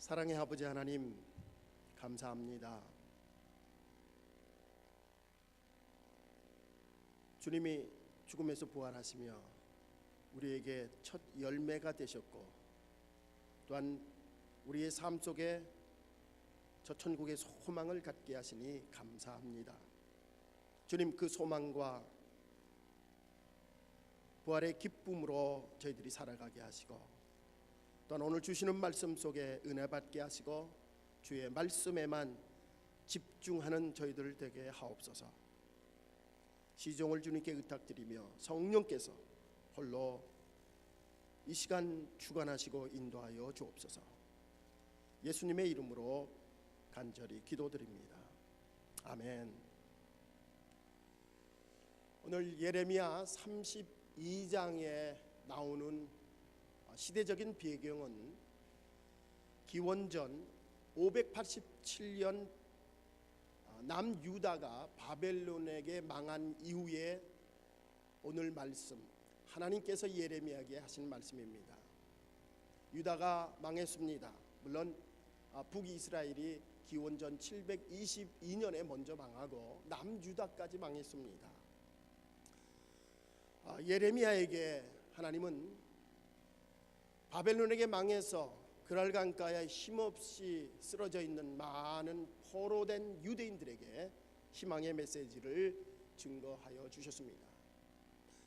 사랑의 아버지 하나님, 감사합니다. 주님이 죽음에서 부활하시며 우리에게 첫 열매가 되셨고, 또한 우리의 삶 속에 저 천국의 소망을 갖게 하시니 감사합니다. 주님, 그 소망과 부활의 기쁨으로 저희들이 살아가게 하시고, 또한 오늘 주시는 말씀 속에 은혜 받게 하시고 주의 말씀에만 집중하는 저희들 되게 하옵소서. 시종을 주님께 의탁드리며 성령께서 홀로 이 시간 주관하시고 인도하여 주옵소서. 예수님의 이름으로 간절히 기도드립니다. 아멘. 오늘 예레미야 32장에 나오는 시대적인 배경은 기원전 587년 남유다가 바벨론에게 망한 이후에 오늘 말씀, 하나님께서 예레미야에게 하신 말씀입니다. 유다가 망했습니다. 물론 북이스라엘이 기원전 722년에 먼저 망하고 남유다까지 망했습니다. 예레미야에게 하나님은 바벨론에게 망해서 그랄 강가에 힘없이 쓰러져 있는 많은 포로된 유대인들에게 희망의 메시지를 증거하여 주셨습니다.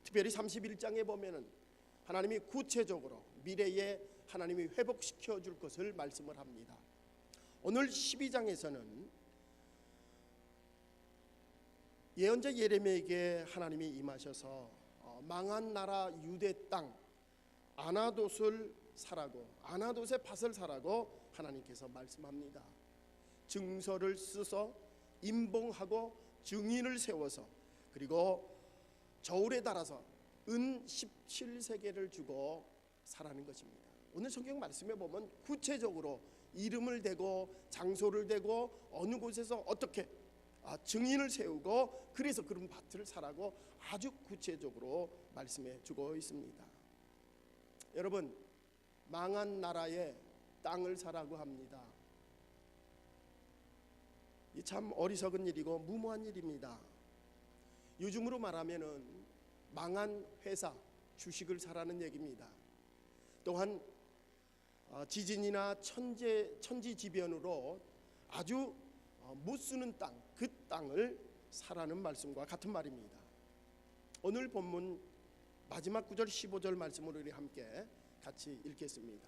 특별히 31장에 보면은 하나님이 구체적으로 미래에 하나님이 회복시켜 줄 것을 말씀을 합니다. 오늘 12장에서는 예언자 예레미야에게 하나님이 임하셔서 망한 나라 유대 땅 아나돗을 사라고, 아나돗의 밭을 사라고 하나님께서 말씀합니다. 증서를 쓰서 임봉하고 증인을 세워서, 그리고 저울에 달아서 은 17세겔을 주고 사라는 것입니다. 오늘 성경 말씀에 보면 구체적으로 이름을 대고 장소를 대고 어느 곳에서 어떻게 증인을 세우고 그래서 그런 밭을 사라고 아주 구체적으로 말씀해 주고 있습니다. 여러분, 망한 나라에 땅을 사라고 합니다. 이 참 어리석은 일이고 무모한 일입니다. 요즘으로 말하면은 망한 회사 주식을 사라는 얘기입니다. 또한 지진이나 천지지변으로 아주 못 쓰는 땅, 그 땅을 사라는 말씀과 같은 말입니다. 오늘 본문 마지막 구절 15절 말씀을 우리 함께 같이 읽겠습니다.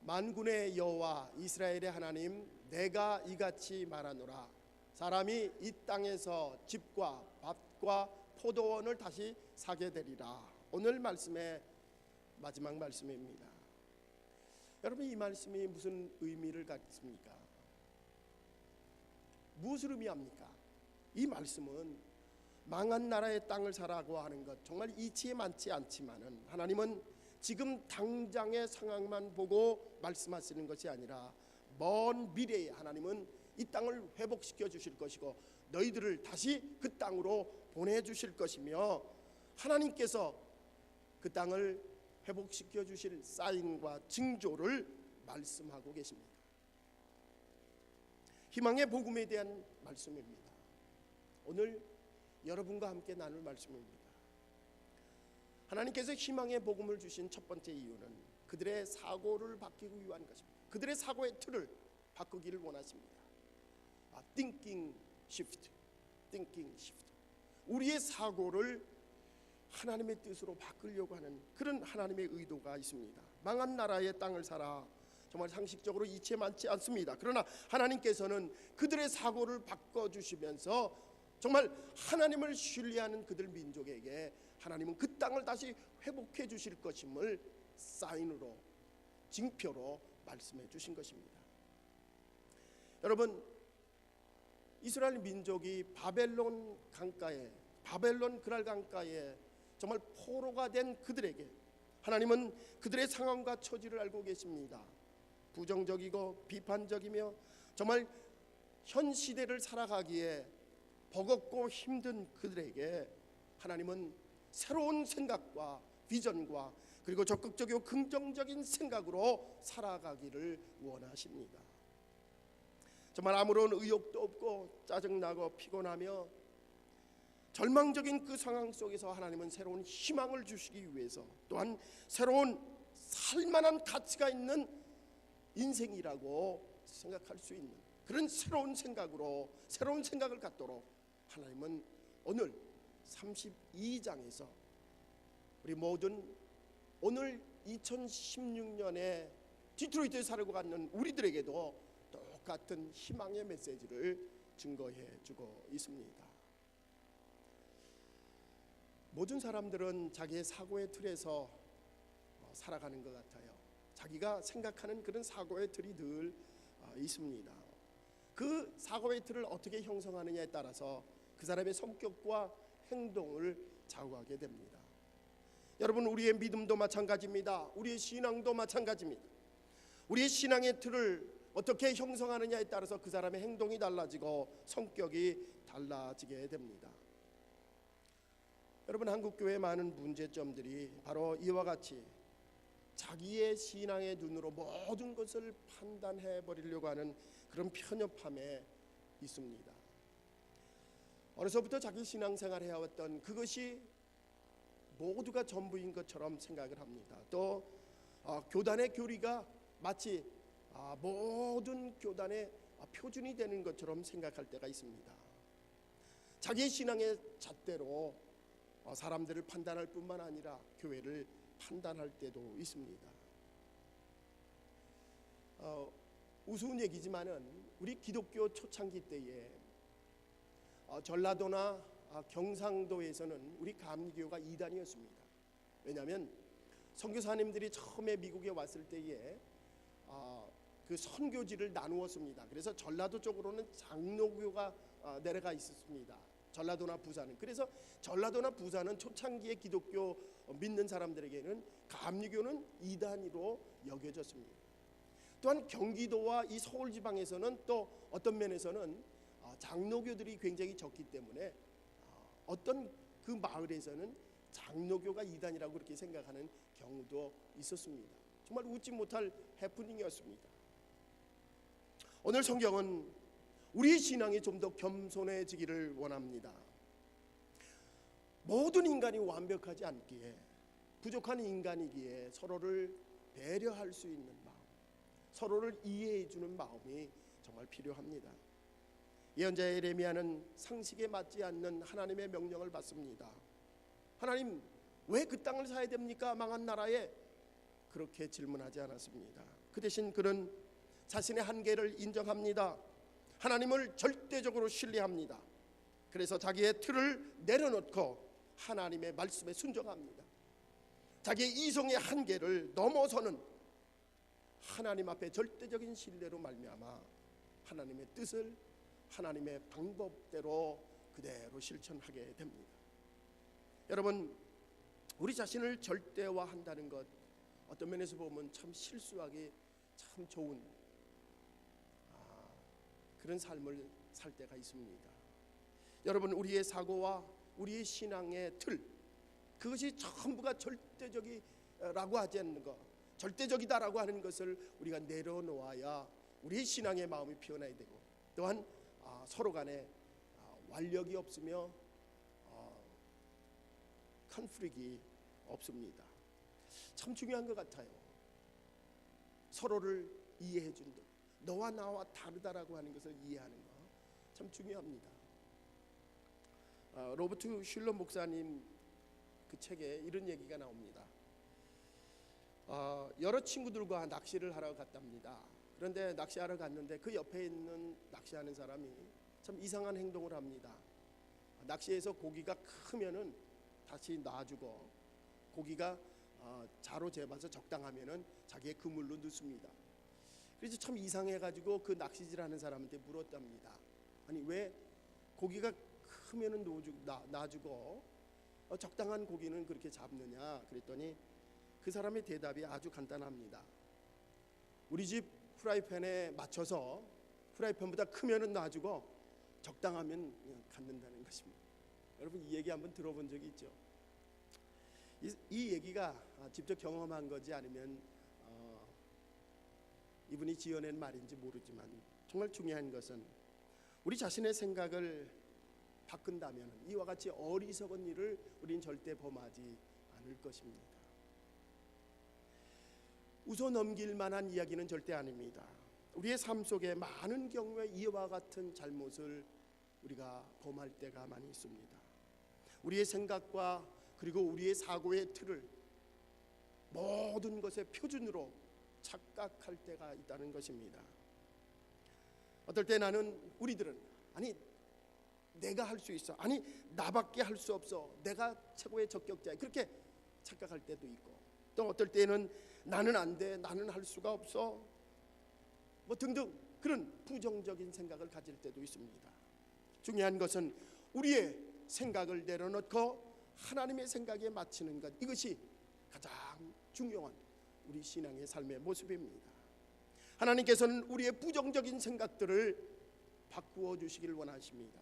만군의 여호와 이스라엘의 하나님, 내가 이같이 말하노라. 사람이 이 땅에서 집과 밭과 포도원을 다시 사게 되리라. 오늘 말씀의 마지막 말씀입니다. 여러분, 이 말씀이 무슨 의미를 갖습니까? 무엇을 의미합니까? 이 말씀은 망한 나라의 땅을 사라고 하는 것 정말 이치에 많지 않지만은 하나님은 지금 당장의 상황만 보고 말씀하시는 것이 아니라 먼 미래에 하나님은 이 땅을 회복시켜 주실 것이고 너희들을 다시 그 땅으로 보내주실 것이며 하나님께서 그 땅을 회복시켜 주실 사인과 징조를 말씀하고 계십니다. 희망의 복음에 대한 말씀입니다. 오늘 여러분과 함께 나눌 말씀입니다. 하나님께서 희망의 복음을 주신 첫 번째 이유는 그들의 사고를 바뀌기 위한 것입니다. 그들의 사고의 틀을 바꾸기를 원하십니다. Thinking shift. 우리의 사고를 하나님의 뜻으로 바꾸려고 하는 그런 하나님의 의도가 있습니다. 망한 나라의 땅을 사라. 정말 상식적으로 이치에 많지 않습니다. 그러나 하나님께서는 그들의 사고를 바꿔주시면서 정말 하나님을 신뢰하는 그들 민족에게 하나님은 그 땅을 다시 회복해 주실 것임을 사인으로, 징표로 말씀해 주신 것입니다. 여러분, 이스라엘 민족이 바벨론 강가에, 바벨론 그랄 강가에 정말 포로가 된 그들에게 하나님은 그들의 상황과 처지를 알고 계십니다. 부정적이고 비판적이며 정말 현 시대를 살아가기에 버겁고 힘든 그들에게 하나님은 새로운 생각과 비전과 그리고 적극적이고 긍정적인 생각으로 살아가기를 원하십니다. 정말 아무런 의욕도 없고 짜증나고 피곤하며 절망적인 그 상황 속에서 하나님은 새로운 희망을 주시기 위해서, 또한 새로운 살만한 가치가 있는 인생이라고 생각할 수 있는 그런 새로운 생각을 갖도록 하나님은 오늘 32장에서 우리 모든 오늘 2016년에 디트로이트에 살고 가는 우리들에게도 똑같은 희망의 메시지를 증거해 주고 있습니다. 모든 사람들은 자기의 사고의 틀에서 살아가는 것 같아요. 자기가 생각하는 그런 사고의 틀이 늘 있습니다. 그 사고의 틀을 어떻게 형성하느냐에 따라서 그 사람의 성격과 행동을 좌우하게 됩니다. 여러분, 우리의 믿음도 마찬가지입니다. 우리의 신앙도 마찬가지입니다. 우리의 신앙의 틀을 어떻게 형성하느냐에 따라서 그 사람의 행동이 달라지고 성격이 달라지게 됩니다. 여러분, 한국교회의 많은 문제점들이 바로 이와 같이 자기의 신앙의 눈으로 모든 것을 판단해 버리려고 하는 그런 편협함에 있습니다. 어려서부터 자기 신앙생활을 해왔던 그것이 모두가 전부인 것처럼 생각을 합니다. 또 교단의 교리가 마치 모든 교단의 표준이 되는 것처럼 생각할 때가 있습니다. 자기의 신앙의 잣대로 사람들을 판단할 뿐만 아니라 교회를 판단할 때도 있습니다. 우스운 얘기지만은 우리 기독교 초창기 때에 전라도나 경상도에서는 우리 감리교가 이단이었습니다. 왜냐하면 선교사님들이 처음에 미국에 왔을 때에 그 선교지를 나누었습니다. 그래서 전라도 쪽으로는 장로교가 내려가 있었습니다. 전라도나 부산은. 그래서 전라도나 부산은 초창기의 기독교 믿는 사람들에게는 감리교는 이단으로 여겨졌습니다. 또한 경기도와 이 서울 지방에서는 또 어떤 면에서는 장로교들이 굉장히 적기 때문에 어떤 그 마을에서는 장로교가 이단이라고 그렇게 생각하는 경우도 있었습니다. 정말 웃지 못할 해프닝이었습니다. 오늘 성경은 우리의 신앙이 좀 더 겸손해지기를 원합니다. 모든 인간이 완벽하지 않기에, 부족한 인간이기에 서로를 배려할 수 있는 마음, 서로를 이해해 주는 마음이 정말 필요합니다. 예언자 예레미야는 상식에 맞지 않는 하나님의 명령을 받습니다. 하나님, 왜 그 땅을 사야 됩니까? 망한 나라에. 그렇게 질문하지 않았습니다. 그 대신 그는 자신의 한계를 인정합니다. 하나님을 절대적으로 신뢰합니다. 그래서 자기의 틀을 내려놓고 하나님의 말씀에 순종합니다. 자기의 이성의 한계를 넘어서는 하나님 앞에 절대적인 신뢰로 말미암아 하나님의 뜻을 하나님의 방법대로 그대로 실천하게 됩니다. 여러분, 우리 자신을 절대화한다는 것, 어떤 면에서 보면 참 실수하기 참 좋은 그런 삶을 살 때가 있습니다. 여러분, 우리의 사고와 우리의 신앙의 틀, 그것이 전부가 절대적이라고 하지 않는 것, 절대적이다라고 하는 것을 우리가 내려놓아야 우리의 신앙의 마음이 피어나야 되고, 또한 서로 간에 완력이 없으며 컨플릭이 없습니다. 참 중요한 것 같아요. 서로를 이해해 준 것, 너와 나와 다르다라고 하는 것을 이해하는 것 참 중요합니다. 로버트 슐러 목사님 그 책에 이런 얘기가 나옵니다. 여러 친구들과 낚시를 하러 갔답니다. 그런데 낚시하러 갔는데 그 옆에 있는 낚시하는 사람이 참 이상한 행동을 합니다. 낚시에서 고기가 크면은 다시 놔주고, 고기가 자로 재봐서 적당하면은 자기의 그물로 넣습니다. 그래서 참 이상해가지고 그 낚시질하는 사람한테 물었답니다. 아니, 왜 고기가 크면은 놔주고 적당한 고기는 그렇게 잡느냐? 그랬더니 그 사람의 대답이 아주 간단합니다. 우리 집 프라이팬에 맞춰서 프라이팬보다 크면은 놔주고 적당하면 갖는다는 것입니다. 여러분, 이 얘기 한번 들어본 적이 있죠? 이 얘기가 직접 경험한 거지 아니면 이분이 지어낸 말인지 모르지만 정말 중요한 것은 우리 자신의 생각을 바꾼다면 이와 같이 어리석은 일을 우리는 절대 범하지 않을 것입니다. 웃어 넘길 만한 이야기는 절대 아닙니다. 우리의 삶 속에 많은 경우에 이와 같은 잘못을 우리가 범할 때가 많이 있습니다. 우리의 생각과 그리고 우리의 사고의 틀을 모든 것의 표준으로 착각할 때가 있다는 것입니다. 어떨 때 우리들은 아니 내가 할 수 있어, 아니 나밖에 할 수 없어, 내가 최고의 적격자야, 그렇게 착각할 때도 있고, 또 어떨 때는 나는 안 돼, 나는 할 수가 없어, 뭐 등등 그런 부정적인 생각을 가질 때도 있습니다. 중요한 것은 우리의 생각을 내려놓고 하나님의 생각에 맞추는 것, 이것이 가장 중요한 우리 신앙의 삶의 모습입니다. 하나님께서는 우리의 부정적인 생각들을 바꾸어 주시기를 원하십니다.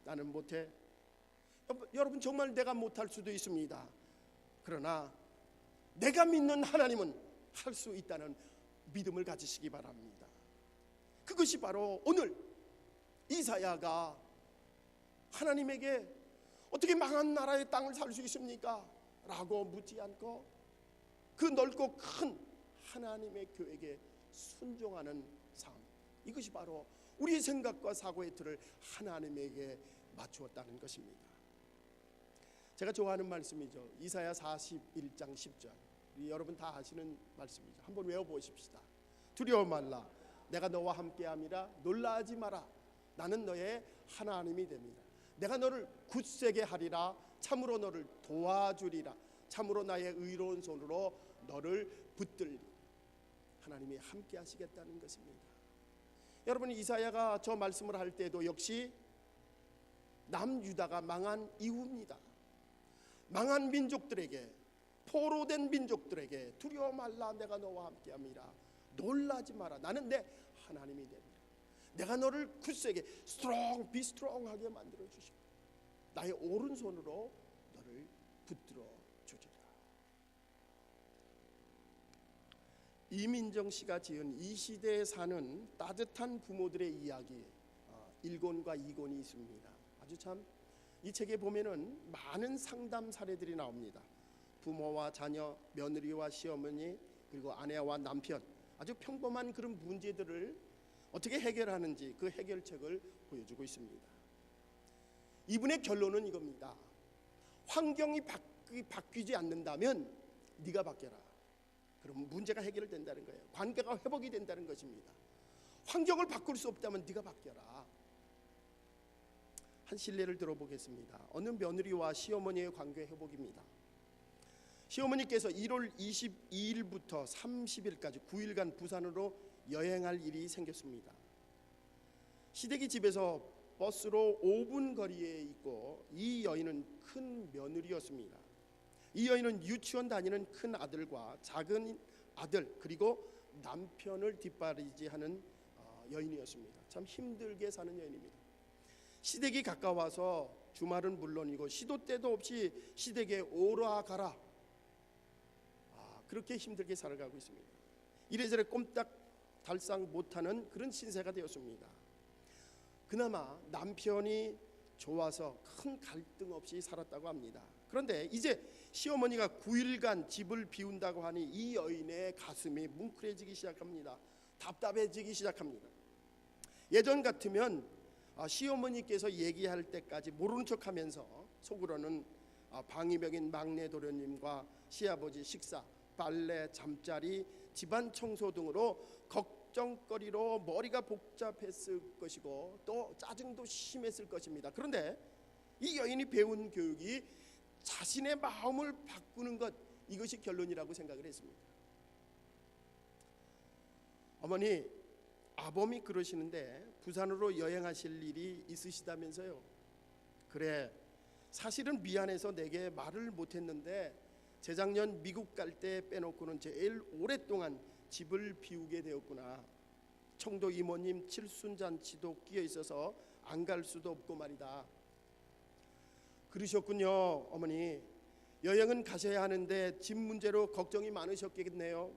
나는 못해. 여러분 정말 내가 못할 수도 있습니다. 그러나 내가 믿는 하나님은 할 수 있다는 믿음을 가지시기 바랍니다. 그것이 바로 오늘 이사야가 하나님에게 어떻게 망한 나라의 땅을 살 수 있습니까? 라고 묻지 않고 그 넓고 큰 하나님의 계획에 순종하는 삶, 이것이 바로 우리의 생각과 사고의 틀을 하나님에게 맞추었다는 것입니다. 제가 좋아하는 말씀이죠. 이사야 41장 10절. 여러분 다 아시는 말씀이죠. 한번 외워보십시다. 두려워 말라, 내가 너와 함께함이라. 놀라지 마라, 나는 너의 하나님이 됩니다. 내가 너를 굳세게 하리라. 참으로 너를 도와주리라. 참으로 나의 의로운 손으로 너를 붙들리. 하나님이 함께 하시겠다는 것입니다. 여러분, 이사야가 저 말씀을 할 때도 역시 남유다가 망한 이후입니다. 망한 민족들에게, 포로된 민족들에게 두려워 말라, 내가 너와 함께함이라. 놀라지 마라, 나는 내 하나님이 됩니다. 내가 너를 굳세게, strong, be strong하게 만들어 주시고 나의 오른손으로 너를 붙들어 주리라. 이민정 씨가 지은 이 시대에 사는 따뜻한 부모들의 이야기 1권과 2권이 있습니다. 아주 참 이 책에 보면은 많은 상담 사례들이 나옵니다. 부모와 자녀, 며느리와 시어머니, 그리고 아내와 남편, 아주 평범한 그런 문제들을 어떻게 해결하는지 그 해결책을 보여주고 있습니다. 이분의 결론은 이겁니다. 환경이 바뀌지 않는다면 네가 바뀌어라. 그럼 문제가 해결된다는 거예요. 관계가 회복이 된다는 것입니다. 환경을 바꿀 수 없다면 네가 바뀌어라. 한 실례를 들어보겠습니다. 어느 며느리와 시어머니의 관계 회복입니다. 시어머니께서 1월 22일부터 30일까지 9일간 부산으로 여행할 일이 생겼습니다. 시댁이 집에서 버스로 5분 거리에 있고 이 여인은 큰 며느리였습니다. 이 여인은 유치원 다니는 큰 아들과 작은 아들, 그리고 남편을 뒷바라지하는 여인이었습니다. 참 힘들게 사는 여인입니다. 시댁이 가까워서 주말은 물론이고 시도 때도 없이 시댁에 오라 가라, 그렇게 힘들게 살아가고 있습니다. 이래저래 꼼짝 달싹 못하는 그런 신세가 되었습니다. 그나마 남편이 좋아서 큰 갈등 없이 살았다고 합니다. 그런데 이제 시어머니가 9일간 집을 비운다고 하니 이 여인의 가슴이 뭉클해지기 시작합니다. 답답해지기 시작합니다. 예전 같으면 시어머니께서 얘기할 때까지 모르는 척하면서 속으로는 방위병인 막내 도련님과 시아버지 식사, 빨래, 잠자리, 집안 청소 등으로 걱정거리로 머리가 복잡했을 것이고 또 짜증도 심했을 것입니다. 그런데 이 여인이 배운 교육이 자신의 마음을 바꾸는 것, 이것이 결론이라고 생각을 했습니다. 어머니, 아범이 그러시는데 부산으로 여행하실 일이 있으시다면서요. 그래, 사실은 미안해서 내게 말을 못했는데 재작년 미국 갈 때 빼놓고는 제일 오랫동안 집을 비우게 되었구나. 청도 이모님 칠순잔치도 끼어 있어서 안 갈 수도 없고 말이다. 그러셨군요, 어머니. 여행은 가셔야 하는데 집 문제로 걱정이 많으셨겠네요.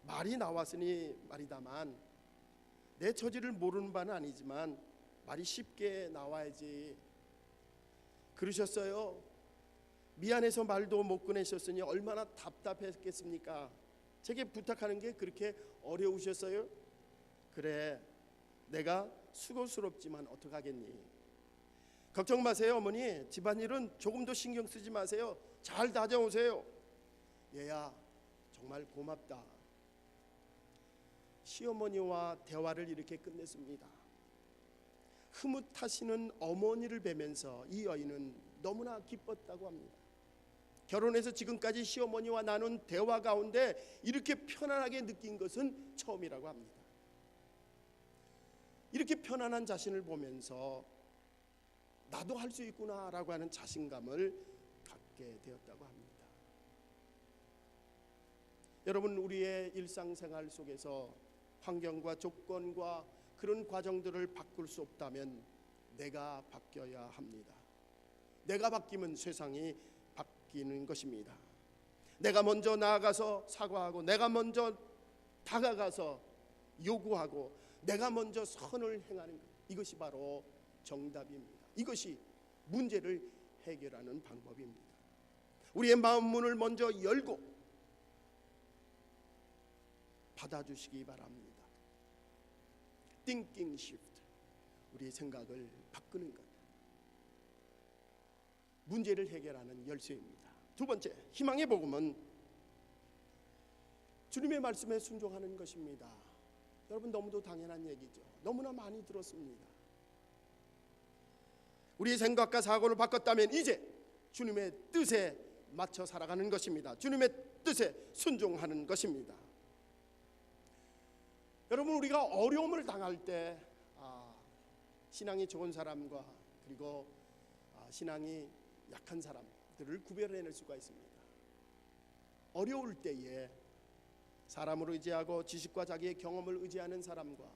말이 나왔으니 말이다만 내 처지를 모르는 바는 아니지만 말이 쉽게 나와야지 그러셨어요. 미안해서 말도 못 꺼내셨으니 얼마나 답답했겠습니까? 제게 부탁하는 게 그렇게 어려우셨어요? 그래, 내가 수고스럽지만 어떡하겠니? 걱정 마세요 어머니. 집안일은 조금도 신경 쓰지 마세요. 잘 다져오세요. 얘야 정말 고맙다. 시어머니와 대화를 이렇게 끝냈습니다. 흐뭇하시는 어머니를 뵈면서 이 여인은 너무나 기뻤다고 합니다. 결혼해서 지금까지 시어머니와 나눈 대화 가운데 이렇게 편안하게 느낀 것은 처음이라고 합니다. 이렇게 편안한 자신을 보면서 나도 할 수 있구나라고 하는 자신감을 갖게 되었다고 합니다. 여러분, 우리의 일상생활 속에서 환경과 조건과 그런 과정들을 바꿀 수 없다면 내가 바뀌어야 합니다. 내가 바뀌면 세상이 바뀌는 것입니다. 내가 먼저 나아가서 사과하고, 내가 먼저 다가가서 요구하고, 내가 먼저 선을 행하는 것, 이것이 바로 정답입니다. 이것이 문제를 해결하는 방법입니다. 우리의 마음 문을 먼저 열고 받아주시기 바랍니다. Thinking shift, 우리의 생각을 바꾸는 것, 문제를 해결하는 열쇠입니다. 두 번째, 희망의 복음은 주님의 말씀에 순종하는 것입니다. 여러분, 너무도 당연한 얘기죠. 너무나 많이 들었습니다. 우리의 생각과 사고를 바꿨다면 이제 주님의 뜻에 맞춰 살아가는 것입니다. 주님의 뜻에 순종하는 것입니다. 여러분, 우리가 어려움을 당할 때 신앙이 좋은 사람과 그리고 신앙이 약한 사람들을 구별해낼 수가 있습니다. 어려울 때에 사람을 의지하고 지식과 자기의 경험을 의지하는 사람과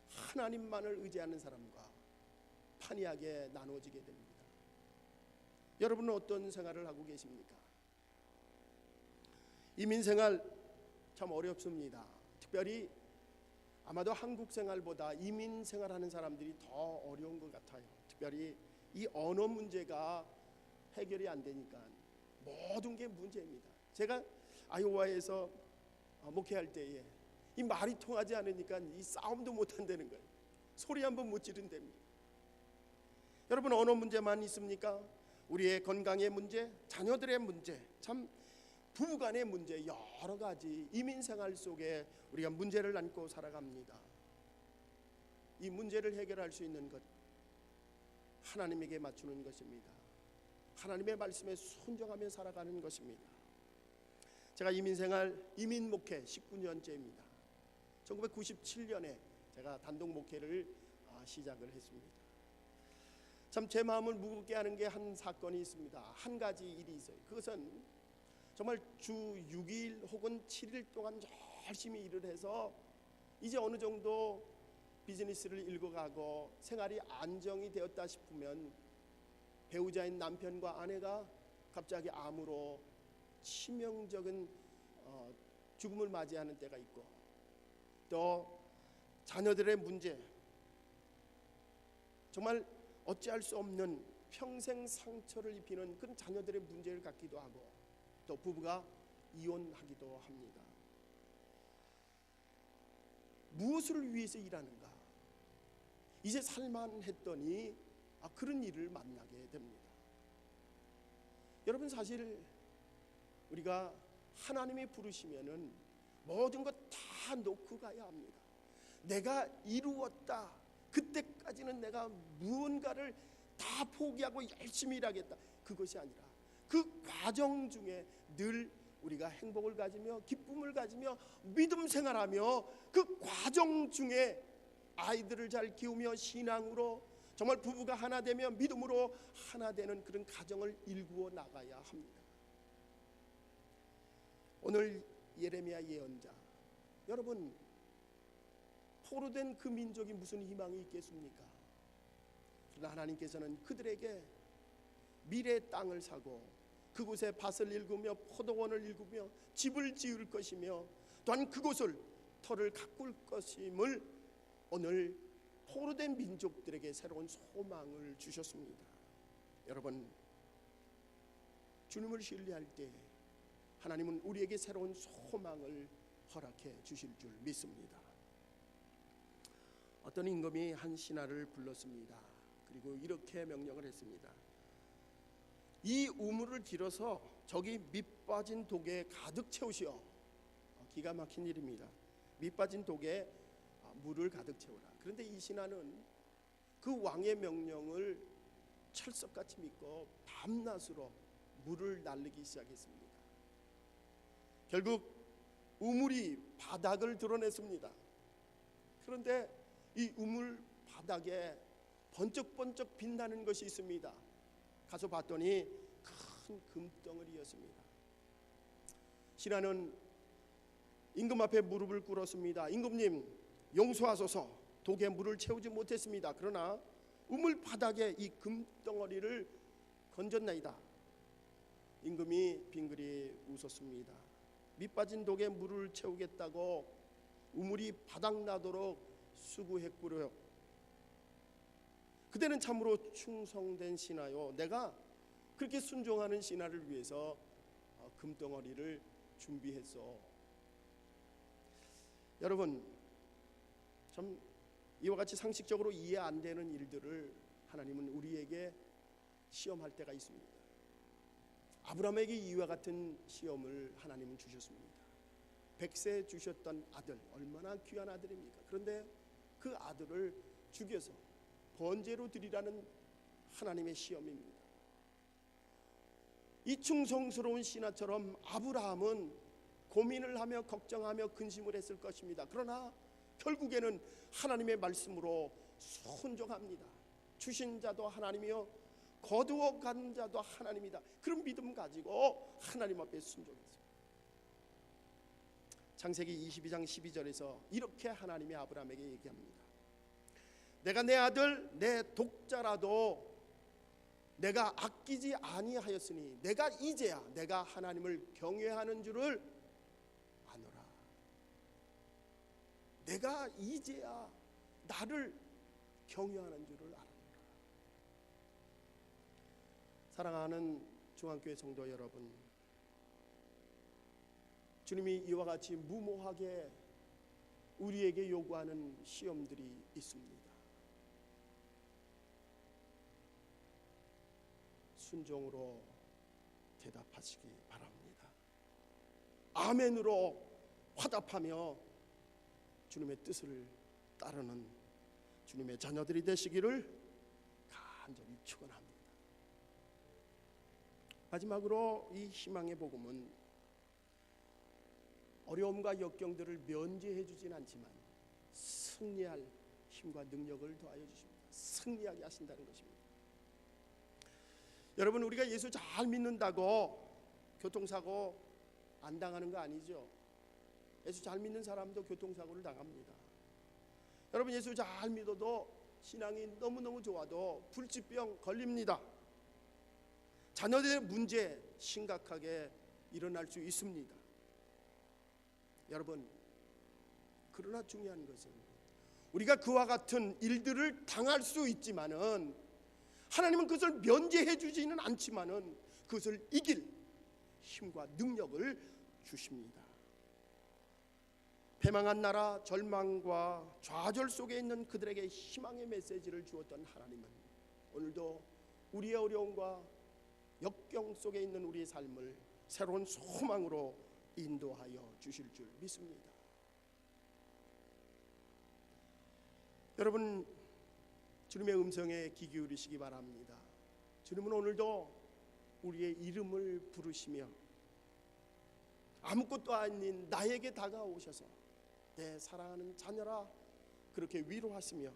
하나님만을 의지하는 사람과 판이하게 나누어지게 됩니다. 여러분은 어떤 생활을 하고 계십니까? 이민생활 참 어렵습니다. 특별히 아마도 한국 생활보다 이민 생활하는 사람들이 더 어려운 것 같아요. 특별히 이 언어 문제가 해결이 안 되니까 모든 게 문제입니다. 제가 아이오와에서 목회할 때에 이 말이 통하지 않으니까 이 싸움도 못 한다는 거예요. 소리 한번 못 지른답니다. 여러분, 언어 문제만 있습니까? 우리의 건강의 문제, 자녀들의 문제, 참 부부간의 문제, 여러 가지 이민 생활 속에 우리가 문제를 안고 살아갑니다. 이 문제를 해결할 수 있는 것, 하나님에게 맞추는 것입니다. 하나님의 말씀에 순종하며 살아가는 것입니다. 제가 이민 생활, 이민 목회 19년째입니다. 1997년에 제가 단독 목회를 시작을 했습니다. 참 제 마음을 무겁게 하는 게 한 사건이 있습니다. 한 가지 일이 있어요. 그것은 정말 주 6일 혹은 7일 동안 열심히 일을 해서 이제 어느 정도 비즈니스를 읽어가고 생활이 안정이 되었다 싶으면 배우자인 남편과 아내가 갑자기 암으로 치명적인 죽음을 맞이하는 때가 있고, 또 자녀들의 문제, 정말 어찌할 수 없는 평생 상처를 입히는 그런 자녀들의 문제를 갖기도 하고, 또 부부가 이혼하기도 합니다. 무엇을 위해서 일하는가? 이제 살만했더니 그런 일을 만나게 됩니다. 여러분, 사실 우리가 하나님이 부르시면은 모든 것 다 놓고 가야 합니다. 내가 이루었다, 그때까지는 내가 무언가를 다 포기하고 열심히 일하겠다, 그것이 아니라 그 과정 중에 늘 우리가 행복을 가지며 기쁨을 가지며 믿음 생활하며 그 과정 중에 아이들을 잘 키우며 신앙으로 정말 부부가 하나 되며 믿음으로 하나 되는 그런 가정을 일구어 나가야 합니다. 오늘 예레미야 예언자, 여러분, 포로된 그 민족이 무슨 희망이 있겠습니까? 그러나 하나님께서는 그들에게 미래의 땅을 사고 그곳에 밭을 일구며 포도원을 일구며 집을 지을 것이며 또한 그곳을 터를 가꿀 것임을 오늘 포로된 민족들에게 새로운 소망을 주셨습니다. 여러분, 주님을 신뢰할 때 하나님은 우리에게 새로운 소망을 허락해 주실 줄 믿습니다. 어떤 임금이 한 신하를 불렀습니다. 그리고 이렇게 명령을 했습니다. 이 우물을 들어서 저기 밑빠진 독에 가득 채우시오. 기가 막힌 일입니다. 밑빠진 독에 물을 가득 채우라. 그런데 이 신하는 그 왕의 명령을 철석같이 믿고 밤낮으로 물을 날리기 시작했습니다. 결국 우물이 바닥을 드러냈습니다. 그런데 이 우물 바닥에 번쩍번쩍 빛나는 것이 있습니다. 가서 봤더니 큰 금덩어리였습니다. 신하는 임금 앞에 무릎을 꿇었습니다. 임금님, 용서하소서. 독에 물을 채우지 못했습니다. 그러나 우물 바닥에 이 금덩어리를 건졌나이다. 임금이 빙그리 웃었습니다. 밑빠진 독에 물을 채우겠다고 우물이 바닥나도록 수고했구려. 그대는 참으로 충성된 신하요. 내가 그렇게 순종하는 신하를 위해서 금덩어리를 준비했어. 여러분, 참 이와 같이 상식적으로 이해 안 되는 일들을 하나님은 우리에게 시험할 때가 있습니다. 아브라함에게 이와 같은 시험을 하나님은 주셨습니다. 100세 주셨던 아들, 얼마나 귀한 아들입니까? 그런데 그 아들을 죽여서 번제로 드리라는 하나님의 시험입니다. 이 충성스러운 신하처럼 아브라함은 고민을 하며 걱정하며 근심을 했을 것입니다. 그러나 결국에는 하나님의 말씀으로 순종합니다. 주신 자도 하나님이요 거두어 간 자도 하나님이다. 그런 믿음 가지고 하나님 앞에 순종했습니다. 창세기 22장 12절에서 이렇게 하나님이 아브라함에게 얘기합니다. 내가 내 아들 내 독자라도 내가 아끼지 아니하였으니 내가 이제야 내가 하나님을 경외하는 줄을 아노라. 내가 이제야 나를 경외하는 줄을 알아노라. 사랑하는 중앙교회 성도 여러분, 주님이 이와 같이 무모하게 우리에게 요구하는 시험들이 있습니다. 순종으로 대답하시기 바랍니다. 아멘으로 화답하며 주님의 뜻을 따르는 주님의 자녀들이 되시기를 간절히 축원합니다. 마지막으로 이 희망의 복음은 어려움과 역경들을 면제해 주진 않지만 승리할 힘과 능력을 더하여 주십니다. 승리하게 하신다는 것입니다. 여러분, 우리가 예수 잘 믿는다고 교통사고 안 당하는 거 아니죠. 예수 잘 믿는 사람도 교통사고를 당합니다. 여러분, 예수 잘 믿어도 신앙이 너무너무 좋아도 불치병 걸립니다. 자녀들의 문제 심각하게 일어날 수 있습니다. 여러분, 그러나 중요한 것은 우리가 그와 같은 일들을 당할 수 있지만은 하나님은 그것을 면제해 주지는 않지만은 그것을 이길 힘과 능력을 주십니다. 패망한 나라, 절망과 좌절 속에 있는 그들에게 희망의 메시지를 주었던 하나님은 오늘도 우리의 어려움과 역경 속에 있는 우리의 삶을 새로운 소망으로 인도하여 주실 줄 믿습니다. 여러분, 주님의 음성에 귀 기울이시기 바랍니다. 주님은 오늘도 우리의 이름을 부르시며 아무것도 아닌 나에게 다가오셔서 내 사랑하는 자녀라 그렇게 위로하시며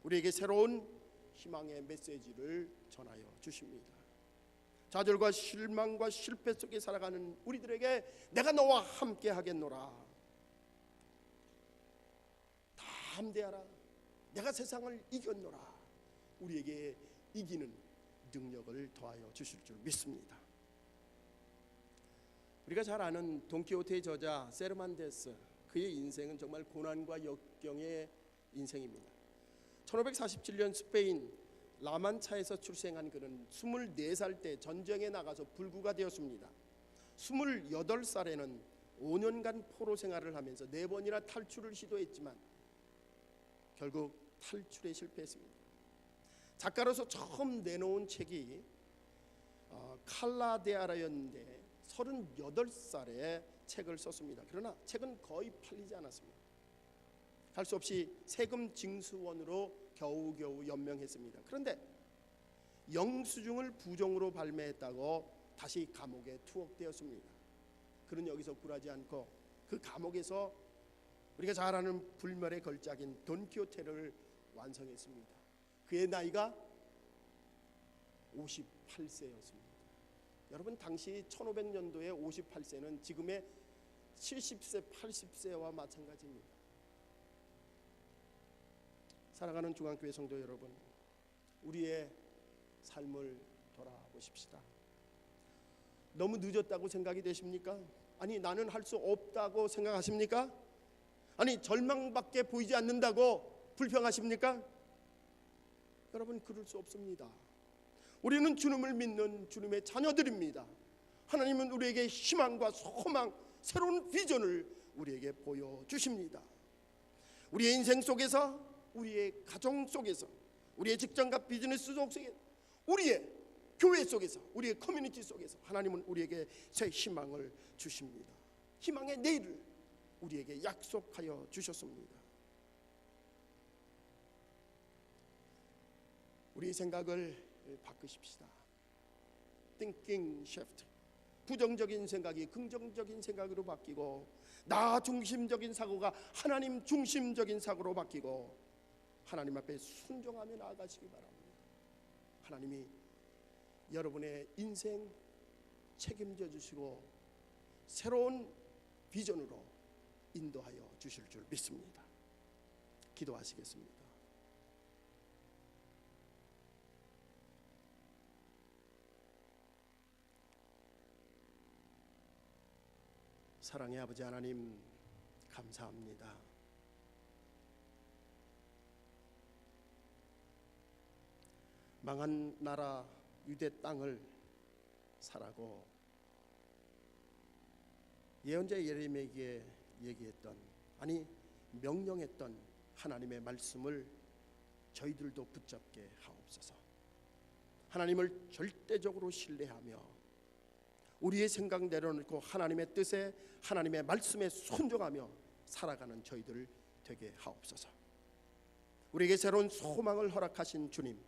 우리에게 새로운 희망의 메시지를 전하여 주십니다. 좌절과 실망과 실패 속에 살아가는 우리들에게 내가 너와 함께 하겠노라. 담대하라. 내가 세상을 이겼노라. 우리에게 이기는 능력을 더하여 주실 줄 믿습니다. 우리가 잘 아는 돈키호테의 저자 세르만테스, 그의 인생은 정말 고난과 역경의 인생입니다. 1547년 스페인 라만차에서 출생한 그는 24살 때 전쟁에 나가서 불구가 되었습니다. 28살에는 5년간 포로 생활을 하면서 4번이나 탈출을 시도했지만 결국 탈출에 실패했습니다. 작가로서 처음 내놓은 책이 칼라데아라였는데 38살에 책을 썼습니다. 그러나 책은 거의 팔리지 않았습니다. 할 수 없이 세금 징수원으로 겨우겨우 연명했습니다. 그런데 영수증을 부정으로 발매했다고 다시 감옥에 투옥되었습니다. 그는 여기서 굴하지 않고 그 감옥에서 우리가 잘 아는 불멸의 걸작인 돈키호테를 완성했습니다. 그의 나이가 58세였습니다. 여러분, 당시 1500년도에 58세는 지금의 70세, 80세와 마찬가지입니다. 사랑하는 중앙교회 성도 여러분, 우리의 삶을 돌아보십시다. 너무 늦었다고 생각이 되십니까? 아니, 나는 할 수 없다고 생각하십니까? 아니, 절망밖에 보이지 않는다고 불평하십니까? 여러분, 그럴 수 없습니다. 우리는 주님을 믿는 주님의 자녀들입니다. 하나님은 우리에게 희망과 소망, 새로운 비전을 우리에게 보여주십니다. 우리의 인생 속에서, 우리의 가정 속에서, 우리의 직장과 비즈니스 속에서, 우리의 교회 속에서, 우리의 커뮤니티 속에서 하나님은 우리에게 새 희망을 주십니다. 희망의 내일을 우리에게 약속하여 주셨습니다. 우리 생각을 바꾸십시다. Thinking shift. 부정적인 생각이 긍정적인 생각으로 바뀌고, 나 중심적인 사고가 하나님 중심적인 사고로 바뀌고, 하나님 앞에 순종하며 나아가시기 바랍니다. 하나님이 여러분의 인생 책임져 주시고 새로운 비전으로 인도하여 주실 줄 믿습니다. 기도하시겠습니다. 사랑의 아버지 하나님, 감사합니다. 망한 나라 유대 땅을 사라고 예언자 예레미야에게 얘기했던, 아니 명령했던 하나님의 말씀을 저희들도 붙잡게 하옵소서. 하나님을 절대적으로 신뢰하며 우리의 생각 내려놓고 하나님의 뜻에, 하나님의 말씀에 순종하며 살아가는 저희들 되게 하옵소서. 우리에게 새로운 소망을 허락하신 주님,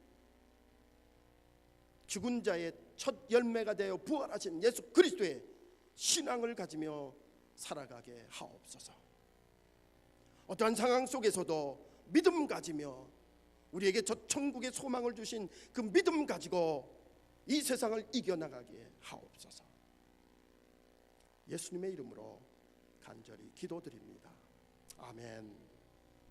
죽은 자의 첫 열매가 되어 부활하신 예수 그리스도의 신앙을 가지며 살아가게 하옵소서. 어떠한 상황 속에서도 믿음 가지며 우리에게 저 천국의 소망을 주신 그 믿음 가지고 이 세상을 이겨나가게 하옵소서. 예수님의 이름으로 간절히 기도드립니다. 아멘.